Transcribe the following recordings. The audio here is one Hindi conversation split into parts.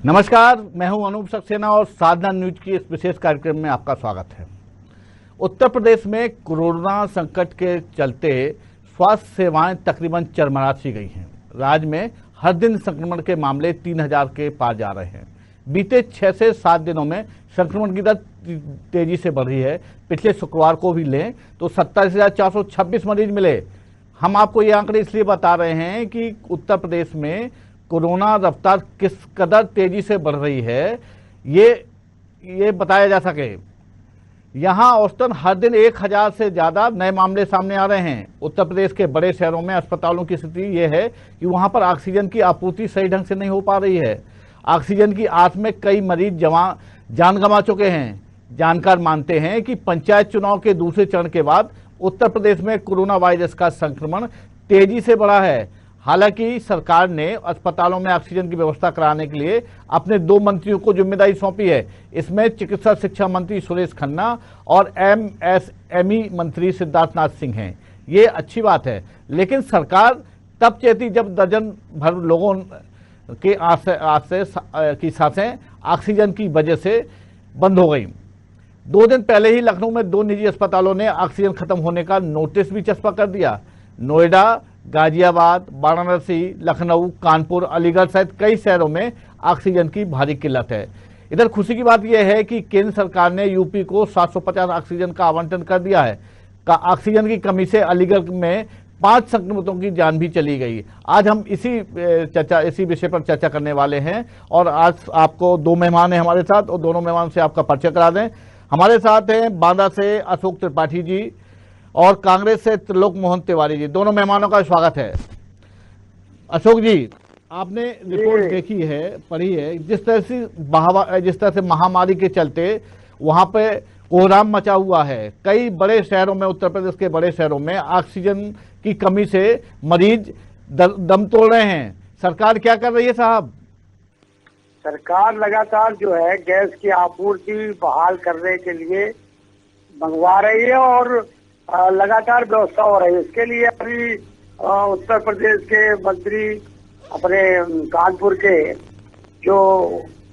नमस्कार, मैं हूं अनूप सक्सेना और साधना न्यूज की इस विशेष कार्यक्रम में आपका स्वागत है। उत्तर प्रदेश में कोरोना संकट के चलते स्वास्थ्य सेवाएं तकरीबन चरमरा सी गई हैं। राज्य में हर दिन संक्रमण के मामले 3000 के पार जा रहे हैं। बीते 6 से 7 दिनों में संक्रमण की दर तेजी से बढ़ रही है। पिछले शुक्रवार को भी लें तो 27,426 मरीज मिले। हम आपको ये आंकड़े इसलिए बता रहे हैं कि उत्तर प्रदेश में कोरोना रफ्तार किस कदर तेजी से बढ़ रही है ये बताया जा सके। यहाँ औसतन हर दिन 1000 से ज़्यादा नए मामले सामने आ रहे हैं। उत्तर प्रदेश के बड़े शहरों में अस्पतालों की स्थिति ये है कि वहाँ पर ऑक्सीजन की आपूर्ति सही ढंग से नहीं हो पा रही है। ऑक्सीजन की आस में कई मरीज जान गंवा चुके हैं। जानकार मानते हैं कि पंचायत चुनाव के दूसरे चरण के बाद उत्तर प्रदेश में कोरोना वायरस का संक्रमण तेजी से बढ़ा है। हालांकि सरकार ने अस्पतालों में ऑक्सीजन की व्यवस्था कराने के लिए अपने 2 मंत्रियों को जिम्मेदारी सौंपी है। इसमें चिकित्सा शिक्षा मंत्री सुरेश खन्ना और एमएसएमई मंत्री सिद्धार्थनाथ सिंह हैं। ये अच्छी बात है, लेकिन सरकार तब चेती जब दर्जन भर लोगों की सांसें ऑक्सीजन की वजह से बंद हो गई। 2 दिन पहले ही लखनऊ में 2 निजी अस्पतालों ने ऑक्सीजन खत्म होने का नोटिस भी चस्पा कर दिया। नोएडा, गाजियाबाद, वाराणसी, लखनऊ, कानपुर, अलीगढ़ सहित कई शहरों में ऑक्सीजन की भारी किल्लत है। इधर खुशी की बात यह है कि केंद्र सरकार ने यूपी को 750 ऑक्सीजन का आवंटन कर दिया है। ऑक्सीजन की कमी से अलीगढ़ में 5 संक्रमितों की जान भी चली गई। आज हम इसी विषय पर चर्चा करने वाले हैं और आज आपको 2 मेहमान हैं हमारे साथ और दोनों मेहमान से आपका परिचय करा दें। हमारे साथ हैं बांदा से अशोक त्रिपाठी जी और कांग्रेस से त्रिलोक मोहन तिवारी जी। दोनों मेहमानों का स्वागत है। अशोक जी, आपने रिपोर्ट देखी है, पढ़ी है, जिस तरह से महामारी के चलते वहां पे कोहराम मचा हुआ है। कई बड़े शहरों में, उत्तर प्रदेश के बड़े शहरों में ऑक्सीजन की कमी से मरीज दम तोड़ रहे हैं। सरकार क्या कर रही है साहब? सरकार लगातार जो है गैस की आपूर्ति बहाल करने के लिए मंगवा रही है और लगातार व्यवस्था हो रही है। इसके लिए अभी उत्तर प्रदेश के मंत्री अपने कानपुर के जो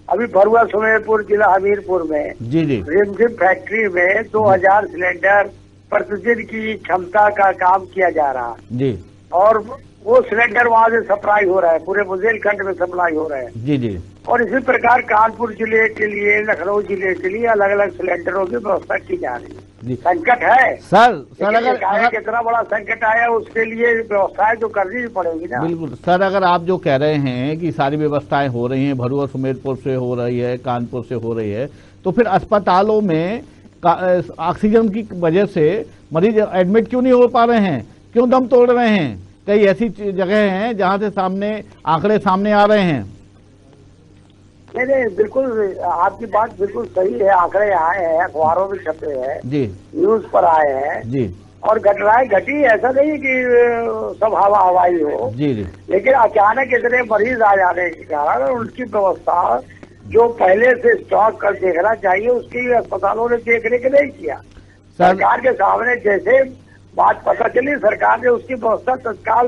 अभी भरुआ सुमेरपुर जिला हमीरपुर में रिमझिम फैक्ट्री में 2000 सिलेंडर प्रतिदिन की क्षमता का काम किया जा रहा है और वो सिलेंडर वहाँ से सप्लाई हो रहा है, पूरे बुंदेलखंड में सप्लाई हो रहा है। और इसी प्रकार कानपुर जिले के लिए, लखनऊ जिले के लिए अलग अलग सिलेंडरों की व्यवस्था की जा रही है। संकट है सर अगर कितना बड़ा संकट आया उसके लिए व्यवस्थाएं तो करनी ही पड़ेगी ना। बिल्कुल सर, अगर आप जो कह रहे हैं कि सारी व्यवस्थाएं हो रही हैं, भरुआ सुमेरपुर से हो रही है, कानपुर से हो रही है, तो फिर अस्पतालों में ऑक्सीजन की वजह से मरीज एडमिट क्यों नहीं हो पा रहे हैं, क्यों दम तोड़ रहे हैं? कई ऐसी जगह हैं जहां से आंकड़े सामने आ रहे हैं। नहीं, बिल्कुल आपकी बात बिल्कुल सही है। आंकड़े आए हैं, अखबारों में छपे हैं जी, न्यूज पर आए हैं जी, और घटनाएं घटी। ऐसा नहीं कि सब हवाई हो जी, लेकिन अचानक इतने मरीज आ जाने के कारण उनकी व्यवस्था जो पहले से स्टॉक कर देखना चाहिए उसकी अस्पतालों ने देखने के नहीं किया। सरकार के सामने जैसे बात पता चली, सरकार ने उसकी व्यवस्था तत्काल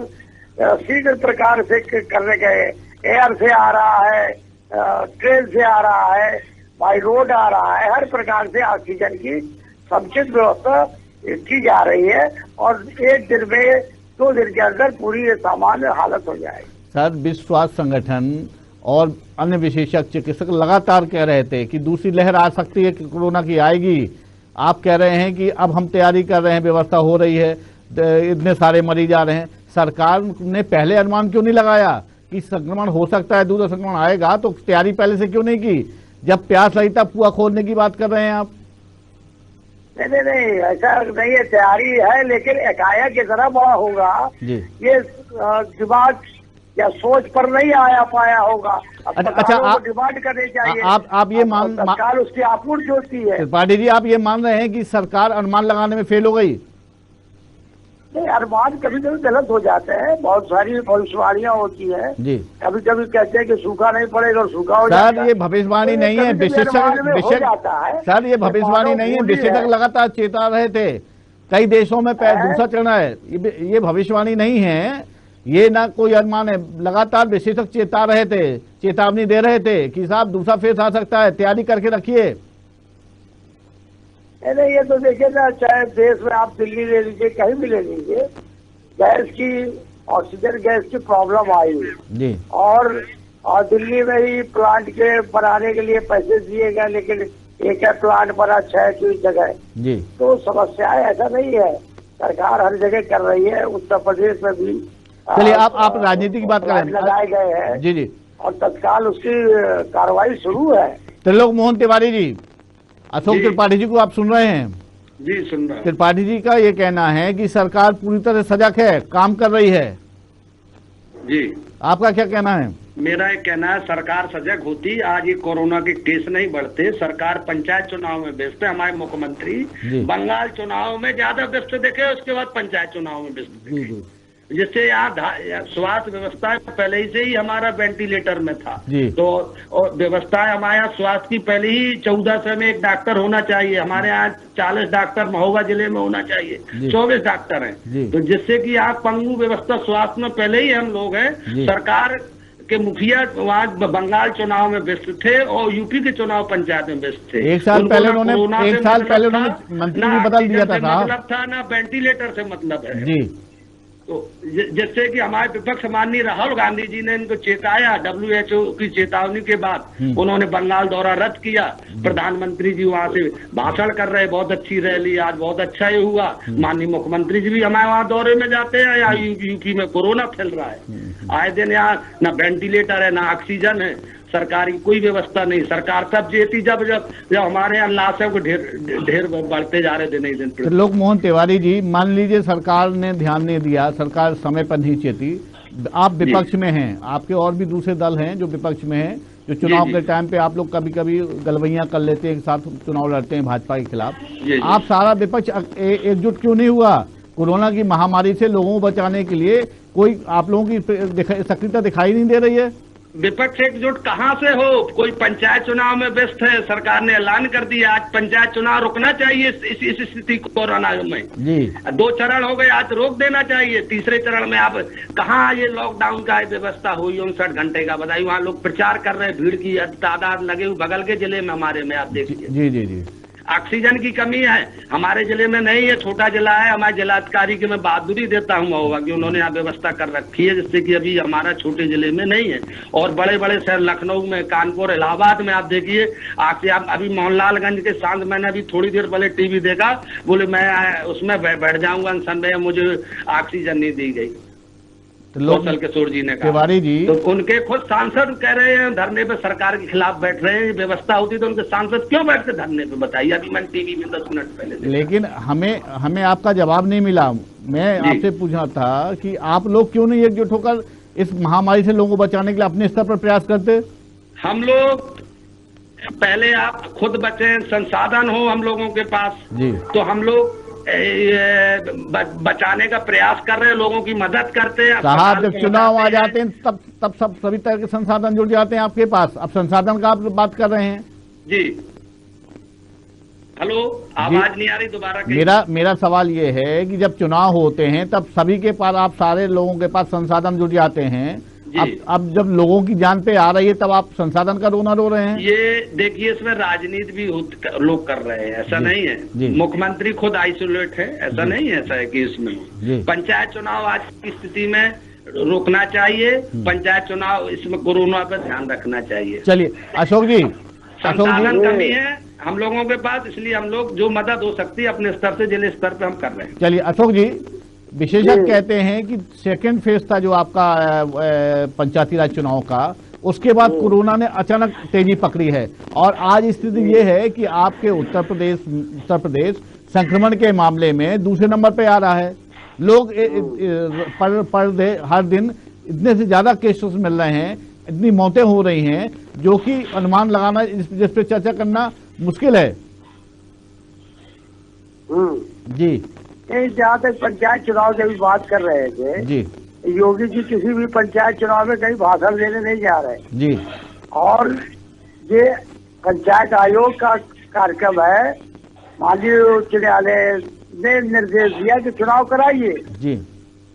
शीघ्र प्रकार से करने गए। एयर से आ रहा है, ट्रेन से आ रहा है, बाई रोड आ रहा है, हर प्रकार से ऑक्सीजन की समुचित व्यवस्था की जा रही है और 1 दिन में 2 दिन के अंदर पूरी सामान्य हालत हो जाएगी। सर, विश्व स्वास्थ्य संगठन और अन्य विशेषज्ञ चिकित्सक लगातार कह रहे थे कि दूसरी लहर आ सकती है, कि कोरोना की आएगी। आप कह रहे हैं कि अब हम तैयारी कर रहे हैं, व्यवस्था हो रही है, इतने सारे मरीज आ रहे हैं। सरकार ने पहले अनुमान क्यों नहीं लगाया कि संक्रमण हो सकता है, दूसरा संक्रमण आएगा, तो तैयारी पहले से क्यों नहीं की? जब प्यास लगी तब कुआं खोलने की बात कर रहे हैं आप। नहीं, ऐसा नहीं है, तैयारी है, लेकिन एकाएक इतना बड़ा होगा ये दिमाग या सोच पर नहीं आया पाया होगा। अच्छा, आप डिमांड करनी चाहिए। आप ये सरकार उसकी आपूर्ति होती है। त्रिपाठी जी, आप ये मान रहे हैं कि सरकार अनुमान लगाने में फेल हो गई? नहीं, अनुमान कभी कभी गलत हो जाते हैं, बहुत सारी भविष्यवाणियां होती है जी। कभी कभी कहते हैं कि सूखा नहीं पड़ेगा और सूखा हो जाता है। सर, ये भविष्यवाणी नहीं है, विशेषज्ञ सर, ये भविष्यवाणी नहीं है, विशेषज्ञ लगातार चेता रहे थे। कई देशों में दूसरा चरण है, ये भविष्यवाणी नहीं है। ये ना कोई अनुमान है, लगातार विशेषज्ञ चेता रहे थे, चेतावनी दे रहे थे कि साहब दूसरा फेज आ सकता है, तैयारी करके रखिए। नहीं, ये तो देखिए ना, चाहे देश में आप दिल्ली ले लीजिए, कहीं भी ले लीजिए, गैस की, ऑक्सीजन गैस की प्रॉब्लम आई जी। और दिल्ली में ही प्लांट के बनाने के लिए पैसे दिए गए, लेकिन एक है प्लांट बना 6 की जगह जी। तो समस्याएं ऐसा नहीं है, सरकार हर जगह कर रही है, उत्तर प्रदेश में भी। चलिए आप राजनीति की बात करें, लगाए गए हैं जी जी, और तत्काल उसकी कार्रवाई शुरू है। त्रिलोक मोहन तिवारी जी, अशोक त्रिपाठी जी को आप सुन रहे हैं? जी, सुन रहे हैं। त्रिपाठी जी का ये कहना है कि सरकार पूरी तरह सजग है, काम कर रही है जी। आपका क्या कहना है? मेरा एक कहना है, सरकार सजग होती, आज ये कोरोना के केस नहीं बढ़ते। सरकार पंचायत चुनाव में व्यस्त है, हमारे मुख्यमंत्री बंगाल चुनाव में ज्यादा व्यस्त देखे, उसके बाद पंचायत चुनाव में व्यस्त देखे, जिससे यहाँ स्वास्थ्य व्यवस्था पहले ही से ही हमारा वेंटिलेटर में था। तो व्यवस्था हमारे यहाँ स्वास्थ्य की पहले ही 1400 में एक डॉक्टर होना चाहिए, हमारे यहाँ 40 डॉक्टर महोबा जिले में होना चाहिए, 24 डॉक्टर हैं। तो जिससे कि यहाँ पंगु व्यवस्था स्वास्थ्य में पहले ही हम लोग हैं। सरकार के मुखिया वहाँ बंगाल चुनाव में व्यस्त थे और यूपी के चुनाव पंचायत में व्यस्त थे। एक साल पहले उन्होंने मंत्री भी बदल दिया था, मतलब था ना वेंटिलेटर से मतलब है जी। तो जिससे कि हमारे विपक्ष माननीय राहुल गांधी जी ने इनको चेताया, WHO की चेतावनी के बाद उन्होंने बंगाल दौरा रद्द किया। प्रधानमंत्री जी वहां से भाषण कर रहे, बहुत अच्छी रैली, आज बहुत अच्छा ये हुआ। माननीय मुख्यमंत्री जी भी हमारे वहाँ दौरे में जाते हैं। यहाँ यूपी में कोरोना फैल रहा है, आए दिन यहाँ ना वेंटिलेटर है, ना ऑक्सीजन है, सरकारी कोई व्यवस्था नहीं। सरकार तब जेती जब हमारे यहाँ लाशों को ढेर बढ़ते जा रहे दिन ही दिन। त्रिलोक मोहन तिवारी जी, मान लीजिए सरकार ने ध्यान नहीं दिया, सरकार समय पर नहीं चेती, आप विपक्ष में हैं, आपके और भी दूसरे दल हैं जो विपक्ष में हैं, जो चुनाव के टाइम पे आप लोग कभी कभी गलवैयां कर लेते हैं, एक साथ चुनाव लड़ते हैं भाजपा के खिलाफ। आप सारा विपक्ष एकजुट क्यों नहीं हुआ? कोरोना की महामारी से लोगों को बचाने के लिए कोई आप लोगों की सक्रियता दिखाई नहीं दे रही है। विपक्ष एकजुट कहाँ से हो? कोई पंचायत चुनाव में व्यस्त है, सरकार ने ऐलान कर दिया आज पंचायत चुनाव रुकना चाहिए इस स्थिति कोरोना में जी। 2 चरण हो गए, आज रोक देना चाहिए। तीसरे चरण में आप कहाँ ये लॉकडाउन का व्यवस्था हुई 59 घंटे का, बताइए। वहाँ लोग प्रचार कर रहे हैं, भीड़ की तादाद लगे हुए बगल के जिले में हमारे में, आप देखिए जी जी जी। ऑक्सीजन की कमी है, हमारे जिले में नहीं है, छोटा जिला है। हमारे जिलाधिकारी की मैं बहादुरी देता हूँ महोबा की, उन्होंने यहाँ व्यवस्था कर रखी है, जिससे कि अभी हमारा छोटे जिले में नहीं है। और बड़े बड़े शहर लखनऊ में, कानपुर, इलाहाबाद में आप देखिए, आप अभी मोहनलालगंज के सांस, मैंने अभी थोड़ी देर पहले टीवी देखा, बोले मैं उसमें बैठ जाऊंगा अनशन में, मुझे ऑक्सीजन नहीं दी गई। कौशल किशोर जी ने कहा। तिवारी जी, तो उनके खुद सांसद कह रहे हैं धरने पे सरकार के खिलाफ बैठ रहे हैं। व्यवस्था होती तो उनके सांसद क्यों बैठते धरने पे, बताइए। अभी मैंने टीवी में 10 मिनट पहले। लेकिन हमें आपका जवाब नहीं मिला। मैं आपसे पूछा था कि आप लोग क्यों नहीं एकजुट होकर इस महामारी से लोगों को बचाने के लिए अपने स्तर पर प्रयास करते? हम लोग पहले आप खुद बचे, संसाधन हो हम लोगों के पास जी, तो हम लोग बचाने का प्रयास कर रहे हैं, लोगों की मदद करते हैं। साहब जब चुनाव आ जाते हैं तब सभी तरह के संसाधन जुड़ जाते हैं आपके पास। अब संसाधन का आप बात कर रहे हैं जी। हेलो, आवाज नहीं आ रही, दोबारा। मेरा सवाल ये है कि जब चुनाव होते हैं तब सभी के पास, आप सारे लोगों के पास संसाधन जुड़ जाते हैं। अब जब लोगों की जान पे आ रही है तब आप संसाधन का रोना रो रहे हैं। ये देखिए, इसमें राजनीति भी लोग कर रहे हैं, ऐसा नहीं है। मुख्यमंत्री खुद आइसोलेट है, ऐसा नहीं है, ऐसा है कि इसमें पंचायत चुनाव आज की स्थिति में रोकना चाहिए। पंचायत चुनाव इसमें कोरोना पर ध्यान रखना चाहिए। चलिए अशोक जी, संसाधन कमी है हम लोगों के पास, इसलिए हम लोग जो मदद हो सकती है अपने स्तर से, जिले स्तर पे हम कर रहे हैं। चलिए अशोक जी, विशेषज्ञ कहते हैं कि सेकेंड फेज था जो आपका पंचायती राज चुनाव का, उसके बाद कोरोना ने अचानक तेजी पकड़ी है और आज स्थिति ये है कि आपके उत्तर प्रदेश संक्रमण के मामले में दूसरे नंबर पे आ रहा है। लोग हर दिन इतने से ज्यादा केसेस मिल रहे हैं, इतनी मौतें हो रही हैं, जो कि अनुमान लगाना, जिस पे चर्चा करना मुश्किल है जी। जहाँ तक पंचायत चुनाव की बात कर रहे थे जी, योगी जी किसी भी पंचायत चुनाव में कहीं भाषण देने नहीं जा रहे जी। और ये पंचायत आयोग का कार्यक्रम है, माननीय उच्च न्यायालय ने निर्देश दिया कि चुनाव कराइए जी।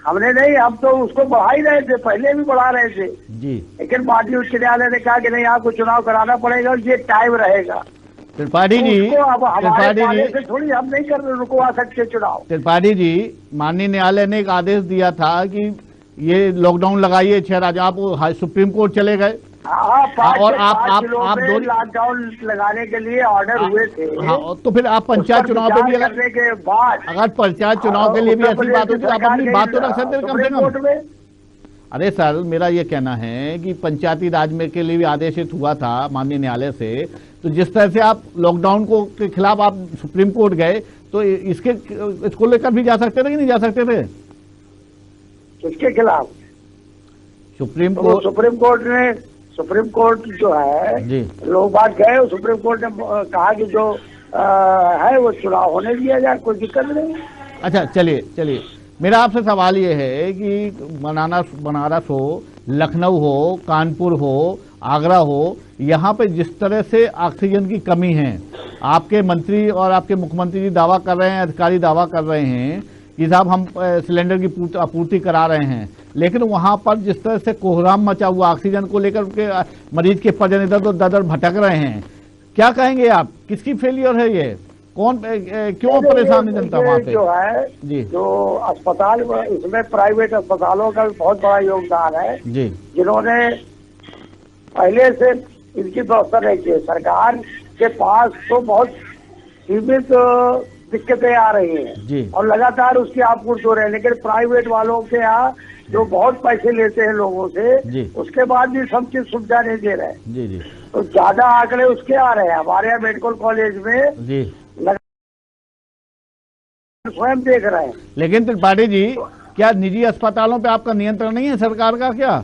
हमने नहीं, हम तो उसको बढ़ा ही रहे थे, पहले भी बढ़ा रहे थे जी, लेकिन बाद में उच्च न्यायालय ने कहा कि नहीं, आपको चुनाव कराना पड़ेगा और ये टाइम रहेगा। त्रिपाठी जी, अब हमारे त्रिपाठी जी से थोड़ी हम नहीं कर रुकवा सकते चुनाव। त्रिपाठी जी, माननीय न्यायालय ने एक आदेश दिया था कि ये लॉकडाउन लगाइए 6 राज्य, आप सुप्रीम कोर्ट चले गए। और आप दो लॉकडाउन लगाने के लिए ऑर्डर हुए थे। हाँ, तो फिर आप पंचायत चुनाव पे भी करने के बाद अगर पंचायत चुनाव के लिए भी ऐसी बात होती तो आप अपनी बात तो रख सकते कम से कम। अरे सर, मेरा ये कहना है कि पंचायती राज में के लिए भी आदेशित हुआ था माननीय न्यायालय से, तो जिस तरह से आप लॉकडाउन को के खिलाफ आप सुप्रीम कोर्ट गए, तो इसको लेकर भी जा सकते थे कि नहीं जा सकते थे? किसके खिलाफ? सुप्रीम कोर्ट जो है जी, लोग बात गए, सुप्रीम कोर्ट ने कहा कि जो है वो चुनाव होने दिया जाए, कोई दिक्कत नहीं। अच्छा, चलिए मेरा आपसे सवाल ये है कि बनारस हो, लखनऊ हो, कानपुर हो, आगरा हो, यहाँ पे जिस तरह से ऑक्सीजन की कमी है, आपके मंत्री और आपके मुख्यमंत्री जी दावा कर रहे हैं, अधिकारी दावा कर रहे हैं कि साहब हम सिलेंडर की आपूर्ति करा रहे हैं, लेकिन वहाँ पर जिस तरह से कोहराम मचा हुआ ऑक्सीजन को लेकर उनके मरीज के परिजन इधर उधर भटक रहे हैं, क्या कहेंगे आप? किसकी फेलियर है ये? कौन क्यों परेशान है जनता वहाँ पे? जो है जी, जो अस्पताल, इसमें प्राइवेट अस्पतालों का बहुत बड़ा योगदान है जी, जिन्होंने पहले से इनकी व्यवस्था नहीं की। सरकार के पास तो बहुत सीमित दिक्कतें आ रही हैं जी, और लगातार उसकी आपूर्ति हो रही है, लेकिन प्राइवेट वालों के यहाँ जो बहुत पैसे लेते हैं लोगों से जी, उसके बाद भी सब चीज सुविधा नहीं दे रहे हैं जी, तो ज्यादा आंकड़े उसके आ रहे हैं। हमारे यहाँ मेडिकल कॉलेज में जी स्वयं देख रहे हैं। लेकिन त्रिपाठी जी, क्या निजी अस्पतालों पे आपका नियंत्रण नहीं है सरकार का? क्या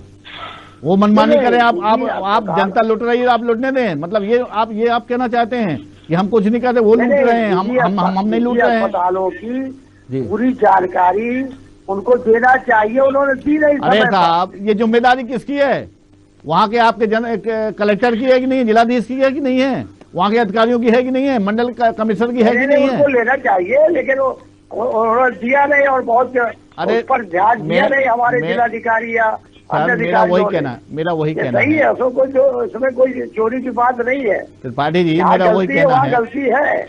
वो मनमानी करें? आप जनता लुट रही है, आप लुटने दें? मतलब ये आप कहना चाहते हैं कि हम कुछ नहीं करते, वो लूट रहे हैं, हम नहीं लूट रहे हैं? अस्पतालों की पूरी जानकारी उनको देना चाहिए, उन्होंने दी नहीं। अरे साहब, ये जिम्मेदारी किसकी है? वहाँ के आपके कलेक्टर की है कि नहीं, जिलाधीश की है कि नहीं है, वहाँ के अधिकारियों की है कि नहीं है, मंडल कमिश्नर की है कि नहीं है? उनको लेना चाहिए, लेकिन उन्होंने दिया नहीं, और बहुत पर ध्यान दिया नहीं हमारे जिलाधिकारी या मेरा वही कहना सही है। इसमें कोई चोरी की बात नहीं है त्रिपाठी जी, मेरा वही कहना है, गलती है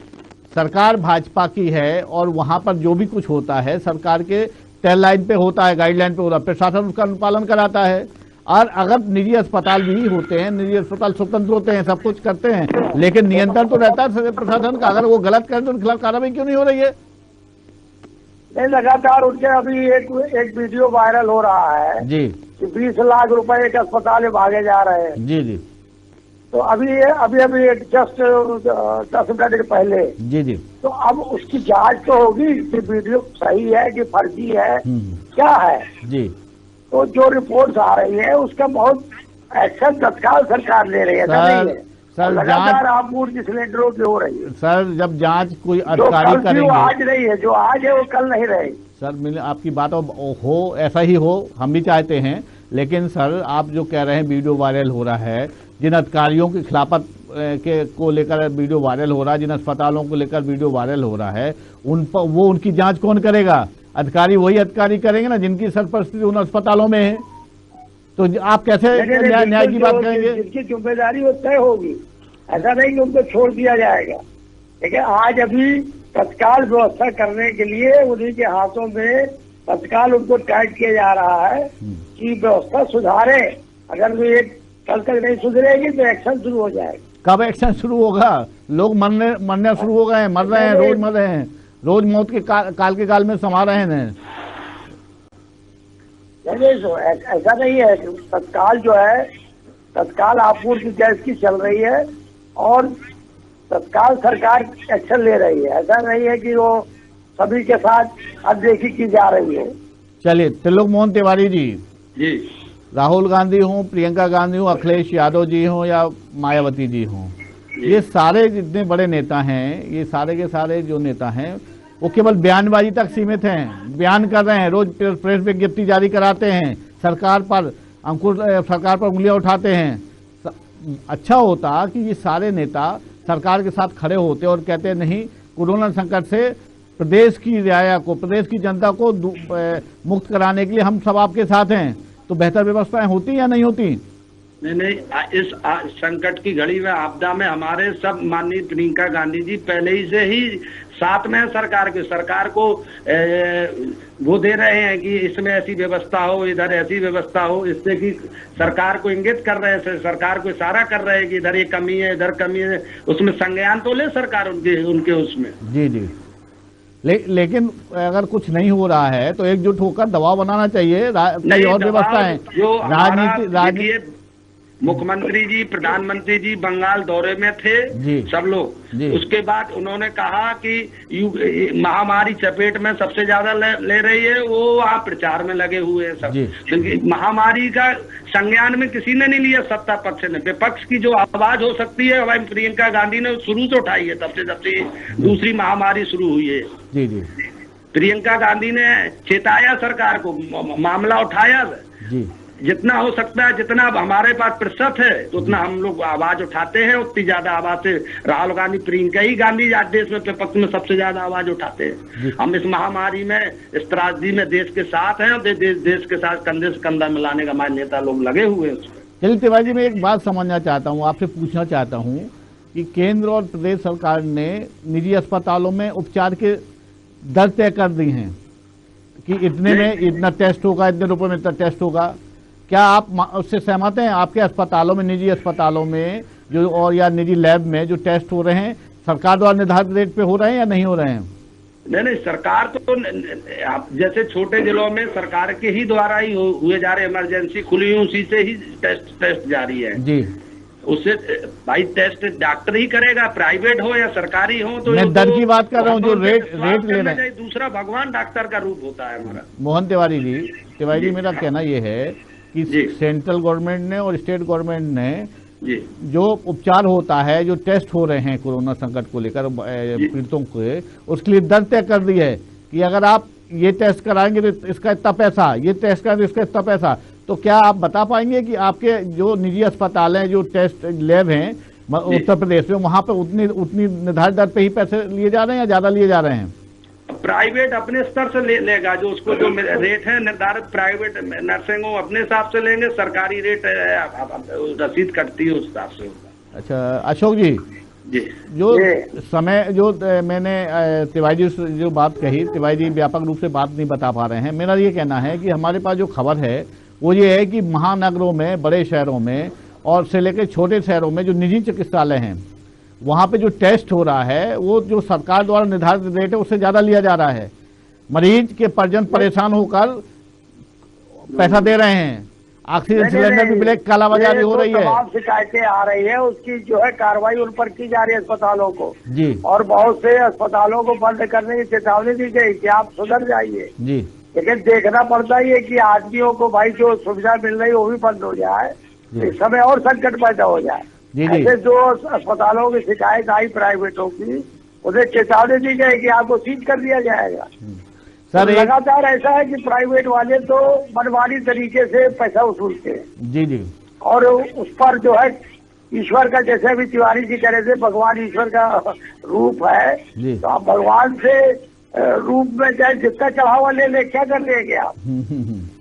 सरकार भाजपा की है और वहाँ पर जो भी कुछ होता है सरकार के टेल लाइन पे होता है, गाइडलाइन पे होता है, प्रशासन उसका अनुपालन कराता है। और अगर निजी अस्पताल भी होते हैं, निजी अस्पताल स्वतंत्र होते हैं, सब कुछ करते हैं, लेकिन नियंत्रण तो रहता है प्रशासन का। अगर वो गलत करें तो उनके खिलाफ कार्रवाई क्यों नहीं हो रही है? नहीं, लगातार उनके अभी एक वीडियो वायरल हो रहा है जी कि 20 लाख रुपए एक अस्पताल में भागे जा रहे हैं जी, तो अभी एक जस्ट 10 मिनट पहले जी, तो अब उसकी जांच तो होगी कि वीडियो सही है कि फर्जी है, क्या है जी, तो जो रिपोर्ट्स आ रही है उसका बहुत एक्शन तत्काल सरकार ले रही है। सर, लगातार आपूर्ति सिलेंडरों की हो रही है। सर, जब जांच कोई अधिकारी करेंगे, आज नहीं है, जो आज है वो कल नहीं रहेगी। सर, आपकी बात हो, ऐसा ही हो, हम भी चाहते हैं, लेकिन सर आप जो कह रहे हैं वीडियो वायरल हो रहा है, जिन अधिकारियों की खिलाफत को लेकर वीडियो वायरल हो रहा है, जिन अस्पतालों को लेकर वीडियो वायरल हो रहा है, उनकी जांच कौन करेगा? अधिकारी वही अधिकारी करेंगे ना जिनकी सरपरस्ती उन अस्पतालों में है। तो आप कैसे न्याय की बात करेंगे? जिसकी जिम्मेदारी वो तय होगी, ऐसा नहीं कि उनको छोड़ दिया जाएगा। लेकिन आज अभी तत्काल व्यवस्था करने के लिए उन्हीं के हाथों में तत्काल उनको टाइट किया जा रहा है कि व्यवस्था सुधारे। अगर वो एक कल तक नहीं सुधरेगी तो एक्शन शुरू हो जाएगा। कब एक्शन शुरू होगा? लोग मरने शुरू हो गए हैं, मर रहे हैं, रोज मर रहे हैं, रोज मौत के काल के गाल में समा रहे हैं। ऐसा नहीं है, तत्काल जो है, तत्काल आपूर्ति गैस की चल रही है और तत्काल सरकार एक्शन ले रही है। ऐसा नहीं है कि वो सभी के साथ अनदेखी की जा रही है। चलिए, त्रिलोक मोहन तिवारी जी, राहुल गांधी हों, प्रियंका गांधी हों, अखिलेश यादव जी हों या मायावती जी हों, ये सारे जितने बड़े नेता हैं, ये सारे के सारे जो नेता हैं वो केवल बयानबाजी तक सीमित हैं, बयान कर रहे हैं, रोज प्रेस विज्ञप्ति जारी कराते हैं, सरकार पर उंगलियां उठाते हैं। अच्छा होता कि ये सारे नेता सरकार के साथ खड़े होते और कहते नहीं, कोरोना संकट से प्रदेश की रियाया को, प्रदेश की जनता को मुक्त कराने के लिए हम सब आपके साथ हैं, तो बेहतर व्यवस्थाएं होती या नहीं होती? नहीं, इस संकट की घड़ी में, आपदा में हमारे सब माननीय प्रियंका गांधी जी पहले ही से ही साथ में है सरकार को वो दे रहे हैं कि इसमें ऐसी व्यवस्था हो, इधर ऐसी व्यवस्था हो, इससे कि सरकार को इंगित कर रहे हैं, सरकार को इशारा कर रहे हैं कि इधर ये कमी है, इधर कमी है, उसमें संज्ञान तो ले सरकार उनके उसमें। जी जी, लेकिन अगर कुछ नहीं हो रहा है तो एकजुट होकर दबाव बनाना चाहिए। कई और व्यवस्था है, राजनीति। मुख्यमंत्री जी, प्रधानमंत्री जी बंगाल दौरे में थे सब लोग। उसके बाद उन्होंने कहा कि महामारी चपेट में सबसे ज्यादा ले रही है, वो वहाँ प्रचार में लगे हुए हैं सब। महामारी का संज्ञान में किसी ने नहीं लिया, सत्ता पक्ष ने। विपक्ष की जो आवाज हो सकती है वही प्रियंका गांधी ने शुरू से उठाई है, तब से दूसरी महामारी शुरू हुई है। जी जी, प्रियंका गांधी ने चेताया सरकार को, मामला उठाया। जी, जितना हो सकता है, जितना हमारे पास प्रतिशत है तो उतना हम लोग आवाज उठाते हैं। उतनी ज्यादा आवाज से राहुल गांधी, प्रियंका ही गांधी आज देश में विपक्ष में सबसे ज्यादा आवाज उठाते हैं। हम इस महामारी में, इस त्रासदी में देश के साथ हैं और देश के साथ कंधे से कंधा मिलाने का हमारे नेता लोग लगे हुए हैं उसमें। चलिए तिवारी जी, मैं एक बात समझना चाहता हूँ, आपसे पूछना चाहता हूँ कि केंद्र और प्रदेश सरकार ने निजी अस्पतालों में उपचार के दर तय कर दी हैं कि इतने में इतना टेस्ट होगा, इतने रुपए में इतना टेस्ट होगा। क्या आप उससे सहमत हैं? आपके अस्पतालों में, निजी अस्पतालों में जो और या निजी लैब में जो टेस्ट हो रहे हैं, सरकार द्वारा निर्धारित रेट पे हो रहे हैं या नहीं हो रहे हैं? नहीं, सरकार तो जैसे छोटे जिलों में सरकार के ही द्वारा ही हुए जा रहे, इमरजेंसी खुली उसी से ही टेस्ट जारी है जी। उससे भाई टेस्ट डॉक्टर ही करेगा, प्राइवेट हो या सरकारी हो। तो मैं दर की बात कर रहा हूँ, जो रेट ले रहे हैं। दूसरा भगवान डॉक्टर का रूप होता है हमारा। मोहन तिवारी जी, मेरा कहना ये है कि सेंट्रल गवर्नमेंट ने और स्टेट गवर्नमेंट ने जो उपचार होता है, जो टेस्ट हो रहे हैं कोरोना संकट को लेकर पीड़ितों के, उसके लिए दर तय कर दी है कि अगर आप ये टेस्ट कराएंगे तो इसका इतना पैसा, ये टेस्ट कराएंगे तो इसका इतना पैसा। तो क्या आप बता पाएंगे कि आपके जो निजी अस्पताल हैं, जो टेस्ट लैब हैं उत्तर प्रदेश में, वहाँ पे उतनी निर्धारित दर पे ही पैसे लिए जा रहे हैं या ज्यादा लिए जा रहे हैं? प्राइवेट अपने स्तर से लेगा, जो उसको जो रेट है निर्धारित, प्राइवेट नर्सिंग हो अपने हिसाब से लेंगे, सरकारी रेट रसीद कटती है उस हिसाब से होगा। अच्छा अशोक जी, जो समय जो मैंने तिवारी जी जो बात कही, तिवारी जी व्यापक रूप से बात नहीं बता पा रहे हैं। मेरा ये कहना है कि हमारे पास जो खबर है वो ये है कि महानगरों में, बड़े शहरों में और से लेकर छोटे शहरों में जो निजी चिकित्सालय हैं, वहाँ पे जो टेस्ट हो रहा है वो जो सरकार द्वारा निर्धारित रेट है उससे ज़्यादा लिया जा रहा है। मरीज के परिजन परेशान होकर पैसा दे रहे हैं, ऑक्सीजन सिलेंडर भी ब्लैक कालाबाजारी हो रही है। शिकायतें आ रही है, उसकी जो है कार्रवाई उन पर की जा रही है अस्पतालों को जी, और बहुत से अस्पतालों को बंद करने की चेतावनी दी गई कि आप सुधर जाइए जी। लेकिन देखना पड़ता ही है कि आदमियों को भाई जो सुविधा मिल रही है वो भी बंद हो जाए, इस समय और संकट पैदा हो जाए। ऐसे जो अस्पतालों की शिकायत आई प्राइवेटों की, उन्हें चेतावनी दी गई कि आपको सीज कर दिया जाएगा। सर तो लगातार ऐसा है कि प्राइवेट वाले तो मनमानी तरीके से पैसा वसूलते हैं जी जी, और उस पर जो है ईश्वर का, जैसे अभी तिवारी जी कह रहे थे, भगवान ईश्वर का रूप है, तो आप भगवान से रूप में चाहे जितना चढ़ावा ले क्या कर लेंगे आप।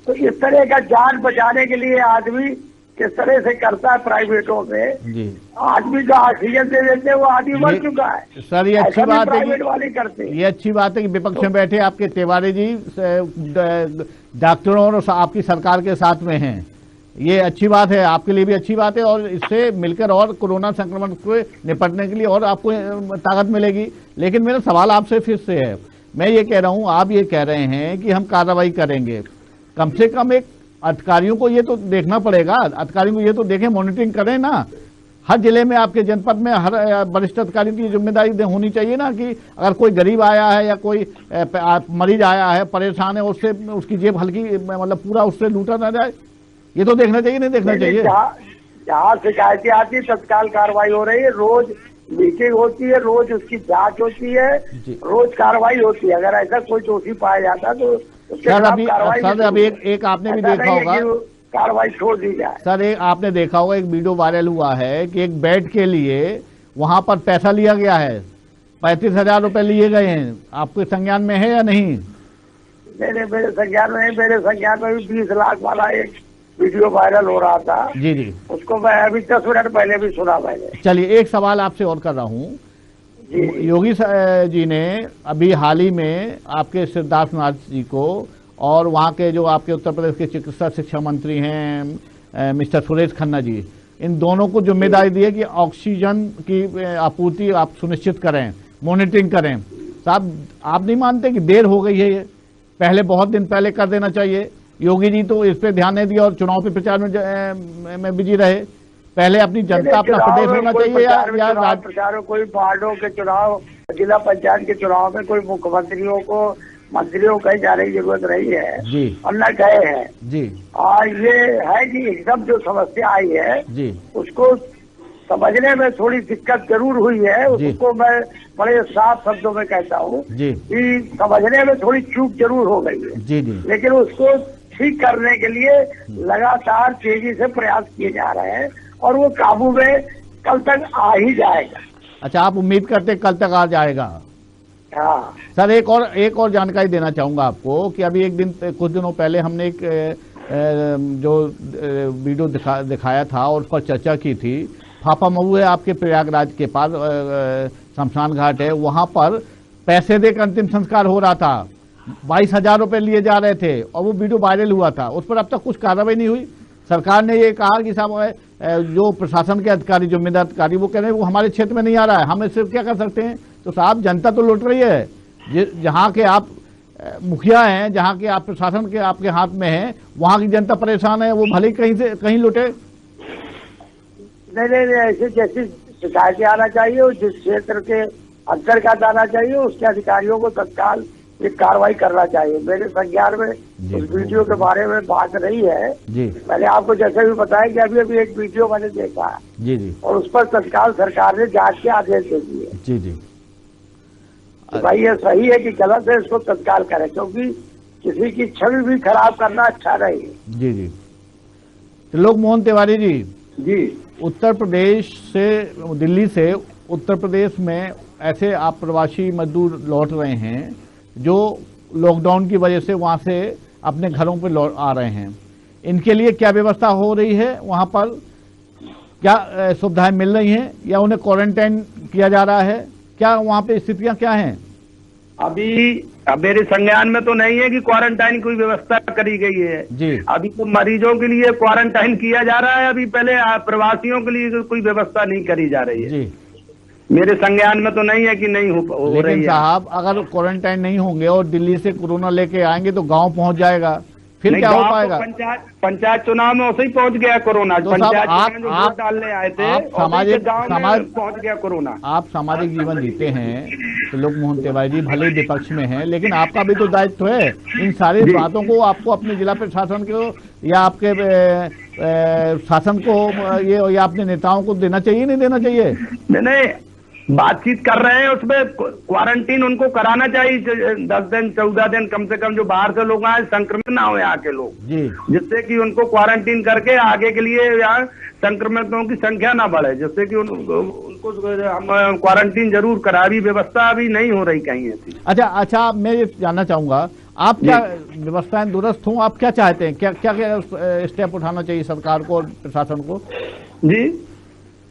तो इस तरह का जान बचाने के लिए आदमी किस तरह से करता है प्राइवेटों में जी। आदमी जो ऑक्सीजन दे देते हैं वो आदमी मर चुका है। सर ये अच्छी बात है, प्राइवेट वाले करते हैं। ये अच्छी बात है कि विपक्ष में बैठे आपके तिवारी जी डॉक्टरों और आपकी सरकार के साथ में हैं। ये अच्छी बात है, आपके लिए भी अच्छी बात है और इससे मिलकर और कोरोना संक्रमण को निपटने के लिए और आपको ताकत मिलेगी। लेकिन मेरा सवाल आपसे फिर से है, मैं ये कह रहा हूँ, आप ये कह रहे हैं कि हम कार्रवाई करेंगे, कम से कम एक अधिकारियों को ये तो देखना पड़ेगा, अधिकारियों को ये तो देखें, मॉनिटरिंग करें ना। हर जिले में, आपके जनपद में हर वरिष्ठ अधिकारी की जिम्मेदारी होनी चाहिए ना कि अगर कोई गरीब आया है या कोई मरीज आया है परेशान है, उससे उसकी जेब हल्की, मतलब पूरा उससे लूटा ना जाए, ये तो देखना चाहिए, नहीं देखना चाहिए? जहाँ शिकायतें आती है तत्काल कार्रवाई हो रही है, रोज मीटिंग होती है, रोज उसकी जांच होती है, रोज कार्रवाई होती है। अगर ऐसा कोई दोषी पाया जाता है तो सर अभी एक आपने भी देखा होगा, कार्रवाई छोड़ दी जाए। सर एक आपने देखा होगा, एक वीडियो वायरल हुआ है कि एक बेड के लिए वहां पर पैसा लिया गया है 35,000 रुपए लिए गए हैं, आपके संज्ञान में है या नहीं? मेरे संज्ञान में, मेरे संज्ञान में भी 20 लाख वाला एक वीडियो वायरल हो रहा था। जी जी, उसको मैं अभी 10 मिनट पहले भी सुना मैंने। चलिए, एक सवाल आपसे और कर रहा हूँ। योगी जी ने अभी हाल ही में आपके सिद्धार्थनाथ जी को और वहाँ के जो आपके उत्तर प्रदेश के चिकित्सा शिक्षा मंत्री हैं मिस्टर सुरेश खन्ना जी, इन दोनों को जिम्मेदारी दी है कि ऑक्सीजन की आपूर्ति आप सुनिश्चित करें, मॉनिटरिंग करें। साहब, आप नहीं मानते कि देर हो गई है? ये पहले, बहुत दिन पहले कर देना चाहिए। योगी जी तो इस पे ध्यान नहीं दिया और चुनाव पे प्रचार में बिजी रहे। पहले अपनी जनता, अपना प्रदेश होना चाहिए या प्रचार, कोई वार्डों के चुनाव, जिला पंचायत के चुनाव में कोई मुख्यमंत्रियों को, मंत्रियों कहीं जाने की जरूरत नहीं है जी, और न गए हैं जी। और ये है कि एकदम जो समस्या आई है जी, उसको समझने में थोड़ी दिक्कत जरूर हुई है। उसको मैं बड़े साफ शब्दों में कहता हूँ कि समझने में थोड़ी चूक जरूर हो गई है जी जी, लेकिन उसको ठीक करने के लिए लगातार तेजी से प्रयास किए जा रहे हैं और वो काबू में कल तक आ ही जाएगा। अच्छा, आप उम्मीद करते कल तक आ जाएगा? हाँ सर, एक और जानकारी देना चाहूंगा आपको कि अभी कुछ दिनों पहले हमने एक जो वीडियो दिखाया था और उस पर चर्चा की थी। फाफा मऊ है आपके प्रयागराज के पास, शमशान घाट है, वहां पर पैसे देकर अंतिम संस्कार हो रहा था। 22,000 रुपए लिए जा रहे थे और वो वीडियो वायरल हुआ था। उस पर अब तक कुछ कार्रवाई नहीं हुई। सरकार ने ये कहा कि साहब जो प्रशासन के अधिकारी, जिम्मेदार अधिकारी, वो कह रहे हैं वो हमारे क्षेत्र में नहीं आ रहा है, हम इससे क्या कर सकते हैं? तो साहब, जनता तो लौट रही है। जहाँ के आप मुखिया हैं, जहाँ के आप प्रशासन के आपके हाथ में है, वहाँ की जनता परेशान है। वो भले ही कहीं से कहीं लुटे। नहीं, ऐसे जैसी शिकायतें आना चाहिए और जिस क्षेत्र के अंतर्गत आना चाहिए उसके अधिकारियों को तत्काल एक कार्रवाई करना चाहिए। मेरे संज्ञान में उस वीडियो के बारे में बात नहीं है जी। मैंने आपको जैसे भी बताया कि अभी एक वीडियो मैंने देखा है जी जी, और उस पर तत्काल सरकार ने जांच के आदेश दे दिए जी जी। भाई ये सही है कि गलत है, इसको तत्काल करें, क्योंकि किसी की छवि भी खराब करना अच्छा नहीं है। जी जी। त्रिलोक मोहन तिवारी जी, उत्तर प्रदेश से, दिल्ली से उत्तर प्रदेश में ऐसे आप प्रवासी मजदूर लौट रहे हैं जो लॉकडाउन की वजह से वहां से अपने घरों पे लौट आ रहे हैं। इनके लिए क्या व्यवस्था हो रही है? वहां पर क्या सुविधाएं मिल रही हैं या उन्हें क्वारंटाइन किया जा रहा है? क्या वहां पे स्थितियां क्या हैं? अभी मेरे संज्ञान में तो नहीं है कि क्वारंटाइन कोई व्यवस्था करी गई है जी। अभी तो मरीजों के लिए क्वारंटाइन किया जा रहा है। अभी पहले प्रवासियों के लिए कोई व्यवस्था नहीं करी जा रही है जी। मेरे संज्ञान में तो नहीं है कि नहीं हो रही है। लेकिन साहब, अगर क्वारंटाइन नहीं होंगे और दिल्ली से कोरोना लेके आएंगे तो गांव पहुंच जाएगा, फिर क्या हो पाएगा? पंचायत चुनाव में वैसे ही पहुंच गया कोरोना। तो पंचायत आप डालने आए थे, सामाजिक पहुंच गया कोरोना। आप सामाजिक जीवन जीते हैं त्रिलोक मोहन तिवारी जी, भले ही विपक्ष में हैं, लेकिन आपका भी तो दायित्व है। इन सारी बातों को आपको अपने जिला प्रशासन को या आपके शासन को या अपने नेताओं को देना चाहिए, नहीं देना चाहिए? नहीं, बातचीत कर रहे हैं, उसमें क्वारंटीन उनको कराना चाहिए 10 दिन 14 दिन कम से कम। जो बाहर से लोग आए संक्रमित ना हो यहाँ के लोग, जिससे कि उनको क्वारंटीन करके आगे के लिए यहाँ संक्रमितों की संख्या ना बढ़े, जिससे कि उनको हम क्वारंटीन जरूर करा। अभी व्यवस्था अभी नहीं हो रही कहीं ऐसी। अच्छा, मैं ये जानना चाहूंगा, आप क्या व्यवस्थाएं दुरुस्त हों, आप क्या चाहते हैं? क्या क्या स्टेप उठाना चाहिए सरकार को और प्रशासन को? जी,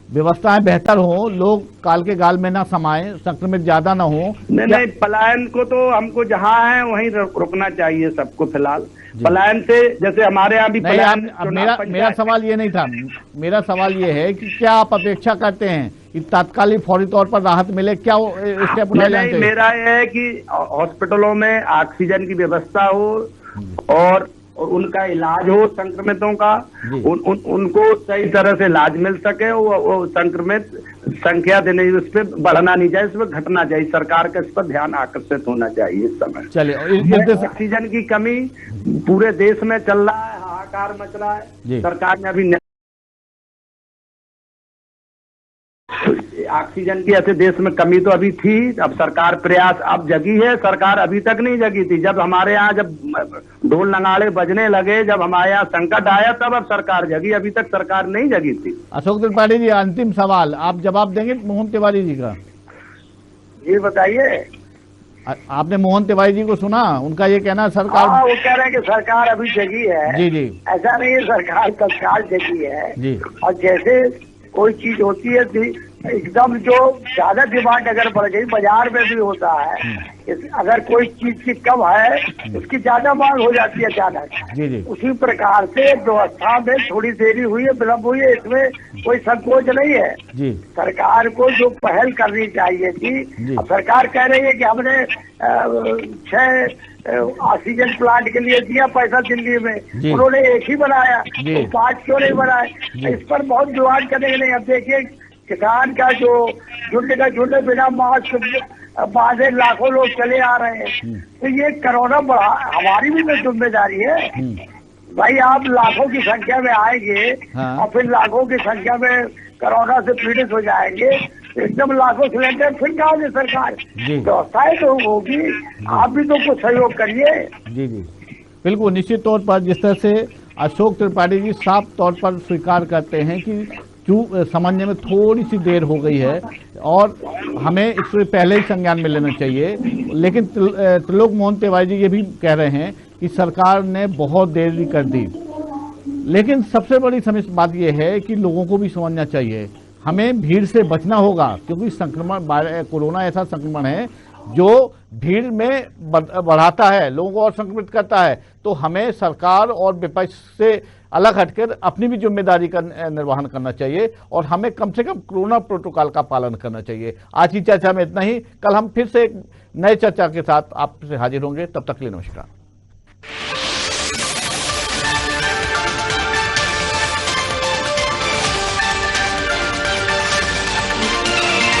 व्यवस्थाएं बेहतर हो, लोग काल के गाल में ना समाये, संक्रमित ज्यादा ना हो। नहीं, पलायन को तो हमको जहाँ है वहीं रुकना चाहिए सबको फिलहाल। पलायन से जैसे हमारे यहाँ भी मेरा सवाल ये नहीं था। मेरा सवाल ये है कि क्या आप अपेक्षा करते हैं कि तात्कालिक फौरी तौर पर राहत मिले? क्या स्टेप उठाए जाते हैं? मेरा यह है कि हॉस्पिटलों में ऑक्सीजन की व्यवस्था हो और उनका इलाज हो, संक्रमितों का उनको सही तरह से इलाज मिल सके। वो संक्रमित संख्या देने उस पर बढ़ना नहीं चाहिए, इस पर घटना चाहिए। सरकार का इस पर ध्यान आकर्षित होना चाहिए इस समय। चलिए, ऑक्सीजन की कमी पूरे देश में चल रहा है, हाहाकार मच रहा है। सरकार ने अभी ऑक्सीजन की ऐसे देश में कमी तो अभी थी, अब सरकार प्रयास अब जगी है। सरकार अभी तक नहीं जगी थी। जब हमारे यहाँ जब ढोल नगाड़े बजने लगे, जब हमारे यहाँ संकट आया, तब अब सरकार जगी। अभी तक सरकार नहीं जगी थी। अशोक त्रिपाठी जी, अंतिम सवाल आप जवाब देंगे मोहन तिवारी जी का? जी बताइए। आपने मोहन तिवारी जी को सुना? उनका ये कहना सरकार, हाँ, वो कह रहे हैं कि सरकार अभी जगी है। जी जी, ऐसा नहीं है, सरकार तत्काल जगी है जी। और जैसे कोई चीज होती है एकदम जो ज्यादा डिमांड अगर बढ़ गई, बाजार में भी होता है, अगर कोई चीज की कम है उसकी ज्यादा मांग हो जाती है अचानक। जी जी। उसी प्रकार से व्यवस्था में थोड़ी देरी हुई है, विलम्ब हुई है, इसमें कोई संकोच नहीं है जी। सरकार को जो पहल करनी चाहिए थी। अब सरकार कह रही है कि हमने 6 ऑक्सीजन प्लांट के लिए दिया पैसा दिल्ली में, उन्होंने एक ही बनाया, तो 5 क्यों नहीं बनाए? इस पर बहुत विवाद करने के नहीं। अब देखिए किसान का जो झुंड बिना मास्क बांधे लाखों लोग चले आ रहे हैं, तो ये कोरोना बढ़ा, हमारी भी तो जिम्मेदारी है भाई। आप लाखों की संख्या में आएंगे और फिर लाखों की संख्या में कोरोना से पीड़ित हो जाएंगे, एकदम लाखों सिलेंडर फिर कहा दे सरकार, व्यवस्थाएं तो होगी, आप भी तो कुछ सहयोग करिए। जी जी बिल्कुल, निश्चित तौर पर जिस तरह से अशोक त्रिपाठी जी साफ तौर पर स्वीकार करते हैं कि समझने में थोड़ी सी देर हो गई है और हमें इससे पहले ही संज्ञान में लेना चाहिए, लेकिन त्रिलोक मोहन तिवारी जी ये भी कह रहे हैं कि सरकार ने बहुत देरी कर दी। लेकिन सबसे बड़ी बात यह है कि लोगों को भी समझना चाहिए, हमें भीड़ से बचना होगा, क्योंकि संक्रमण, कोरोना ऐसा संक्रमण है जो भीड़ में बढ़ाता है, लोगों को और संक्रमित करता है। तो हमें सरकार और विपक्ष से अलग हटकर अपनी भी जिम्मेदारी का निर्वहन करना चाहिए और हमें कम से कम कोरोना प्रोटोकॉल का पालन करना चाहिए। आज की चर्चा में इतना ही, कल हम फिर से एक नए चर्चा के साथ आपसे हाजिर होंगे, तब तक के लिए नमस्कार।